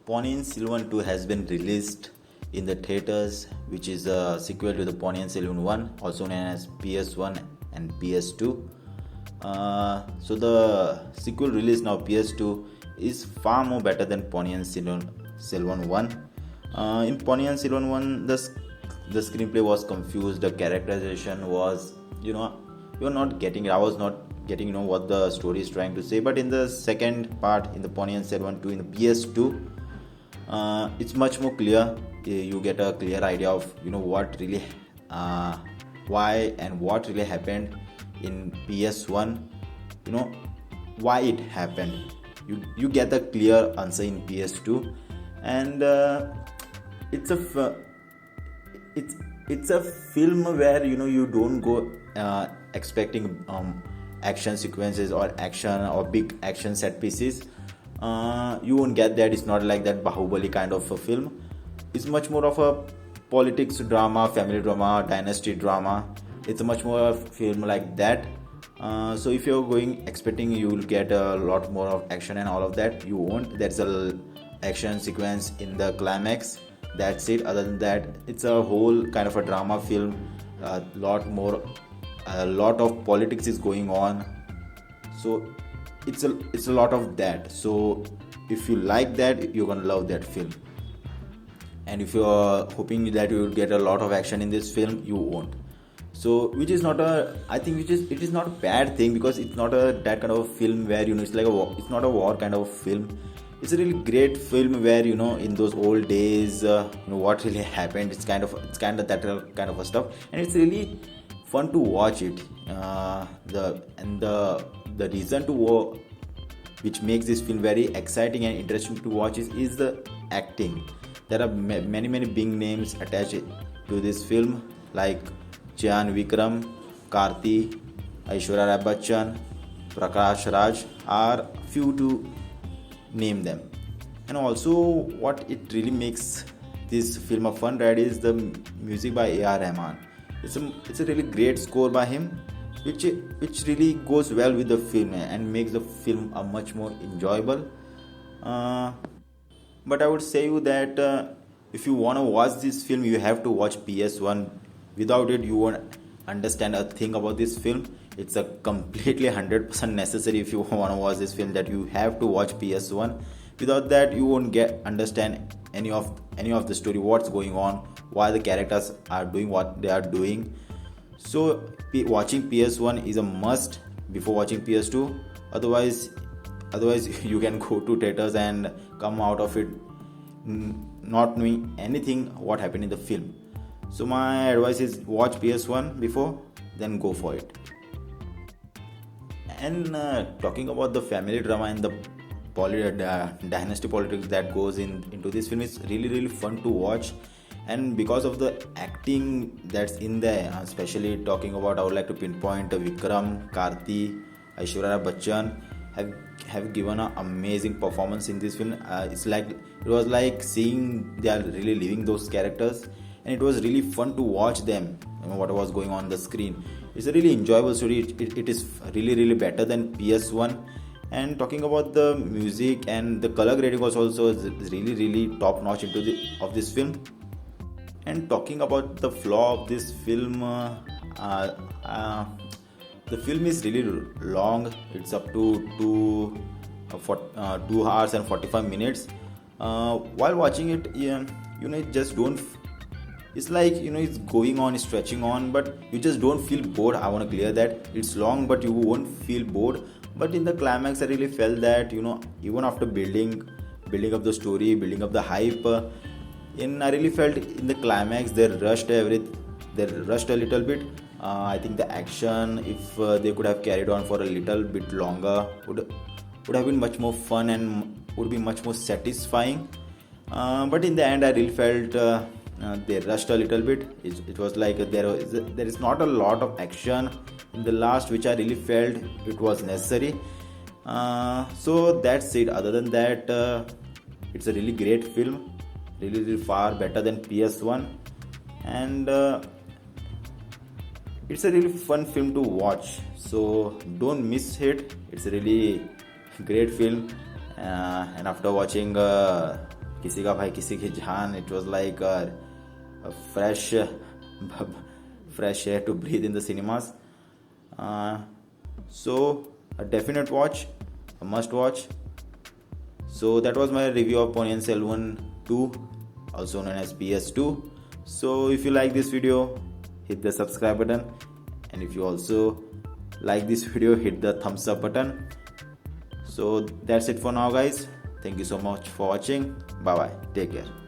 Ponniyin Selvan 2 has been released in the theaters, which is a sequel to the Ponniyin Selvan 1, also known as PS1 and PS2. So the sequel released now PS2 is far more better than Ponniyin Selvan 1. In Ponniyin Selvan 1, the screenplay was confused, the characterization was, you're not getting it. I was not getting, what the story is trying to say. But in the second part, in the Ponniyin Selvan 2, in the PS2, it's much more clear. You get a clear idea of what really why and what really happened in PS1, why it happened. You get a clear answer in PS2. And it's a film where you don't go expecting action sequences or action or big action set pieces. You won't get that. It's not like that Bahubali kind of a film. It's much more of a politics drama, family drama, dynasty drama. It's a much more of film like that. So if you're going expecting you will get a lot more of action and all of that, you won't. There's a action sequence in the climax. That's it. Other than that, it's a whole kind of a drama film. A lot of politics is going on. So it's a lot of that. So if you like that, you're gonna love that film. And if you are hoping that you will get a lot of action in this film, you won't. So which is not a, I think it is not a bad thing, because it's not that kind of film where it's like it's not a war kind of film. It's a really great film where in those old days what really happened. It's kind of that kind of a stuff, and it's really fun to watch it. The reason to which makes this film very exciting and interesting to watch is the acting. There are many big names attached to this film, like Vikram, Karthi, Aishwarya Bachchan, Prakash Raj are few to name them. And also what it really makes this film a fun ride is the music by A.R. Rahman. It's a really great score by him, which really goes well with the film and makes the film a much more enjoyable. But I would say you that if you want to watch this film, you have to watch PS1. Without it, you won't understand a thing about this film. It's a completely 100% necessary if you want to watch this film, that you have to watch PS1. Without that, you won't understand any of the story, what's going on, why the characters are doing what they are doing. So watching PS1 is a must before watching PS2. Otherwise you can go to theaters and come out of it not knowing anything what happened in the film. So my advice is watch PS1 before, then go for it. And talking about the family drama and the dynasty politics that goes into this film, is really fun to watch. And because of the acting that's in there, especially talking about, I would like to pinpoint Vikram, Karthi, Aishwarya Bachchan have given an amazing performance in this film. It was like seeing they are really living those characters, and it was really fun to watch them, what was going on the screen. It's a really enjoyable story. It is really better than PS1. And talking about the music and the color grading also is really top notch of this film. And talking about the flaw of this film, the film is really long. It's up to 2 hours and 45 minutes. While watching it, it just don't. It's like it's going on, it's stretching on, but you just don't feel bored. I want to clear that. It's long, but you won't feel bored. But in the climax, I really felt that even after building up the story, building up the hype, I really felt in the climax they rushed a little bit. I think the action, if they could have carried on for a little bit longer, would have been much more fun and would be much more satisfying. But in the end, I really felt they rushed a little bit. It was like there is not a lot of action in the last, which I really felt it was necessary. So that's it. Other than that, it's a really great film, really far better than PS1, and it's a really fun film to watch. So don't miss it. It's a really great film, and after watching किसी का भाई किसी की जान. It was like a fresh air to breathe in the cinemas. So a definite watch, a must watch. So that was my review of Ponniyin Selvan 2, also known as PS-2. So if you like this video, hit the subscribe button, and if you also like this video, hit the thumbs up button. So that's it for now, guys. Thank you so much for watching. Bye bye. Take care.